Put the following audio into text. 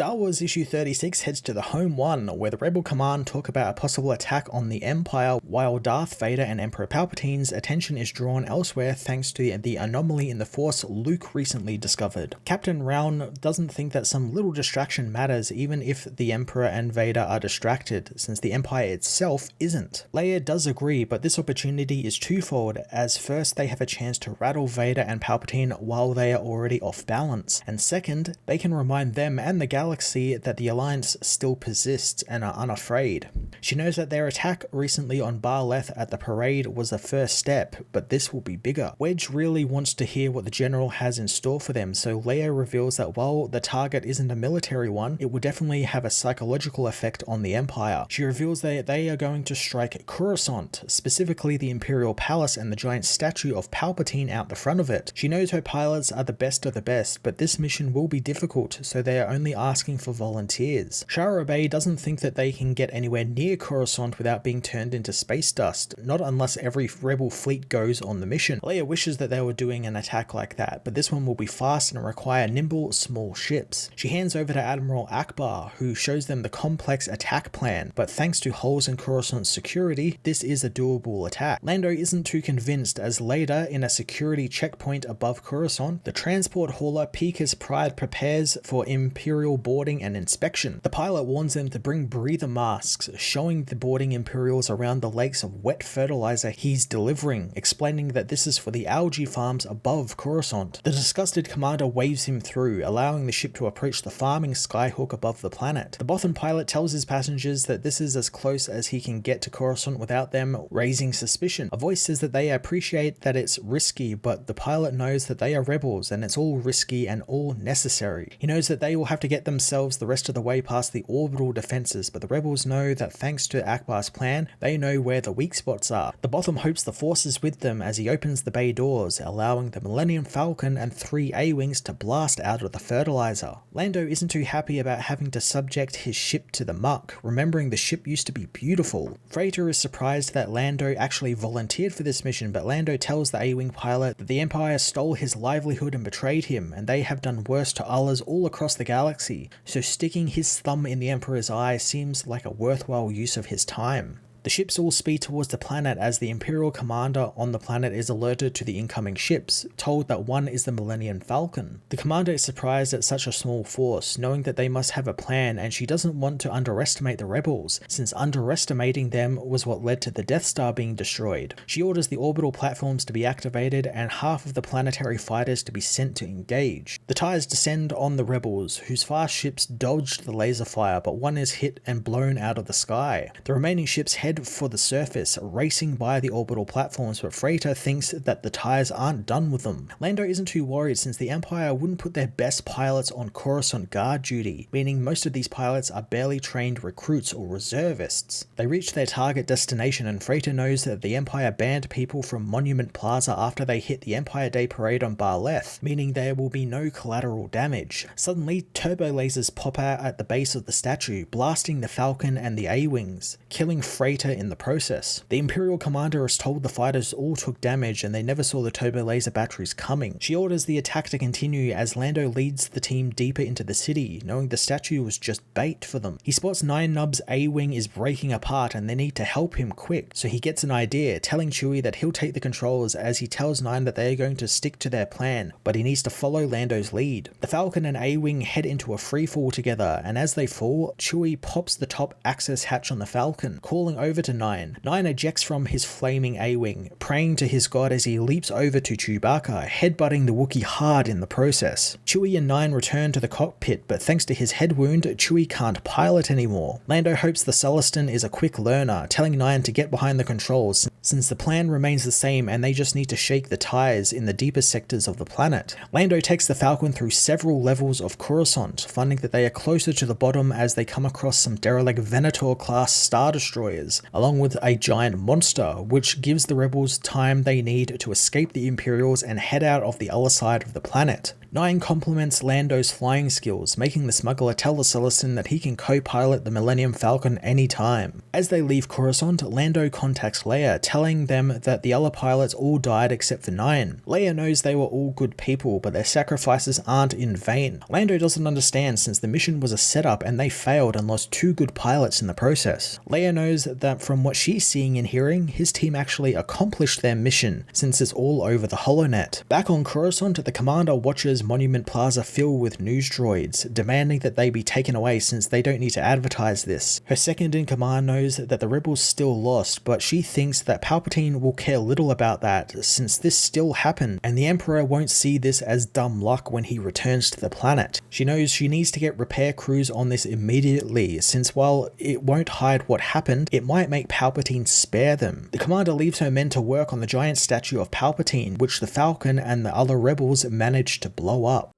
Star Wars issue 36 heads to the Home One, where the Rebel Command talk about a possible attack on the Empire, while Darth Vader and Emperor Palpatine's attention is drawn elsewhere thanks to the anomaly in the Force Luke recently discovered. Captain Round doesn't think that some little distraction matters even if the Emperor and Vader are distracted, since the Empire itself isn't. Leia does agree, but this opportunity is twofold, as first they have a chance to rattle Vader and Palpatine while they are already off balance, and second, they can remind them and the galaxy that the Alliance still persists and are unafraid. She knows that their attack recently on Barleth at the parade was the first step, but this will be bigger. Wedge really wants to hear what the General has in store for them, so Leia reveals that while the target isn't a military one, it will definitely have a psychological effect on the Empire. She reveals that they are going to strike Coruscant, specifically the Imperial Palace and the giant statue of Palpatine out the front of it. She knows her pilots are the best of the best, but this mission will be difficult, so they are only asking for volunteers. Shara Bay doesn't think that they can get anywhere near Coruscant without being turned into space dust, not unless every rebel fleet goes on the mission. Leia wishes that they were doing an attack like that, but this one will be fast and require nimble, small ships. She hands over to Admiral Akbar, who shows them the complex attack plan, but thanks to holes in Coruscant's security, this is a doable attack. Lando isn't too convinced, as later, in a security checkpoint above Coruscant, the transport hauler Pika's Pride prepares for Imperial boarding and inspection. The pilot warns them to bring breather masks, showing the boarding Imperials around the lakes of wet fertilizer he's delivering, explaining that this is for the algae farms above Coruscant. The disgusted commander waves him through, allowing the ship to approach the farming skyhook above the planet. The Bothan pilot tells his passengers that this is as close as he can get to Coruscant without them raising suspicion. A voice says that they appreciate that it's risky, but the pilot knows that they are rebels and it's all risky and all necessary. He knows that they will have to get themselves the rest of the way past the orbital defenses, but the rebels know that thanks to Akbar's plan, they know where the weak spots are. The Botham hopes the Force is with them as he opens the bay doors, allowing the Millennium Falcon and 3 A-Wings to blast out of the fertilizer. Lando isn't too happy about having to subject his ship to the muck, remembering the ship used to be beautiful. Freighter is surprised that Lando actually volunteered for this mission, but Lando tells the A-Wing pilot that the Empire stole his livelihood and betrayed him, and they have done worse to others all across the galaxy, so sticking his thumb in the Emperor's eye seems like a worthwhile use of his time. The ships all speed towards the planet as the Imperial commander on the planet is alerted to the incoming ships, told that one is the Millennium Falcon. The commander is surprised at such a small force, knowing that they must have a plan, and she doesn't want to underestimate the rebels, since underestimating them was what led to the Death Star being destroyed. She orders the orbital platforms to be activated and half of the planetary fighters to be sent to engage. The TIEs descend on the rebels, whose fast ships dodged the laser fire, but one is hit and blown out of the sky. The remaining ships head for the surface, racing by the orbital platforms, but Freighter thinks that the TIEs aren't done with them. Lando isn't too worried, since the Empire wouldn't put their best pilots on Coruscant guard duty, meaning most of these pilots are barely trained recruits or reservists. They reach their target destination, and Freighter knows that the Empire banned people from Monument Plaza after they hit the Empire Day Parade on Barleth, meaning there will be no collateral damage. Suddenly, turbo lasers pop out at the base of the statue, blasting the Falcon and the A-Wings, killing Freighter in the process. The Imperial commander is told the fighters all took damage and they never saw the turbo laser batteries coming. She orders the attack to continue as Lando leads the team deeper into the city, knowing the statue was just bait for them. He spots Nine Nub's A-Wing is breaking apart and they need to help him quick, so he gets an idea, telling Chewie that he'll take the controls, as he tells Nine that they are going to stick to their plan, but he needs to follow Lando's lead. The Falcon and A-Wing head into a free fall together, and as they fall, Chewie pops the top access hatch on the Falcon, calling over to Nine. Nine ejects from his flaming A-Wing, praying to his god as he leaps over to Chewbacca, headbutting the Wookiee hard in the process. Chewie and Nine return to the cockpit, but thanks to his head wound, Chewie can't pilot anymore. Lando hopes the Sullustan is a quick learner, telling Nine to get behind the controls, since the plan remains the same and they just need to shake the TIEs in the deeper sectors of the planet. Lando takes the Falcon through several levels of Coruscant, finding that they are closer to the bottom as they come across some derelict Venator-class Star Destroyers, along with a giant monster, which gives the rebels time they need to escape the Imperials and head out of the other side of the planet. 9 compliments Lando's flying skills, making the smuggler tell the Celestin that he can co-pilot the Millennium Falcon anytime. As they leave Coruscant, Lando contacts Leia, telling them that the other pilots all died except for 9. Leia knows they were all good people, but their sacrifices aren't in vain. Lando doesn't understand since the mission was a setup and they failed and lost 2 good pilots in the process. Leia knows that from what she's seeing and hearing, his team actually accomplished their mission, since it's all over the holonet. Back on Coruscant, the commander watches Monument Plaza fill with news droids, demanding that they be taken away since they don't need to advertise this. Her second in command knows that the rebels still lost, but she thinks that Palpatine will care little about that since this still happened, and the Emperor won't see this as dumb luck when he returns to the planet. She knows she needs to get repair crews on this immediately, since while it won't hide what happened, it might make Palpatine spare them. The commander leaves her men to work on the giant statue of Palpatine, which the Falcon and the other rebels managed to blow up.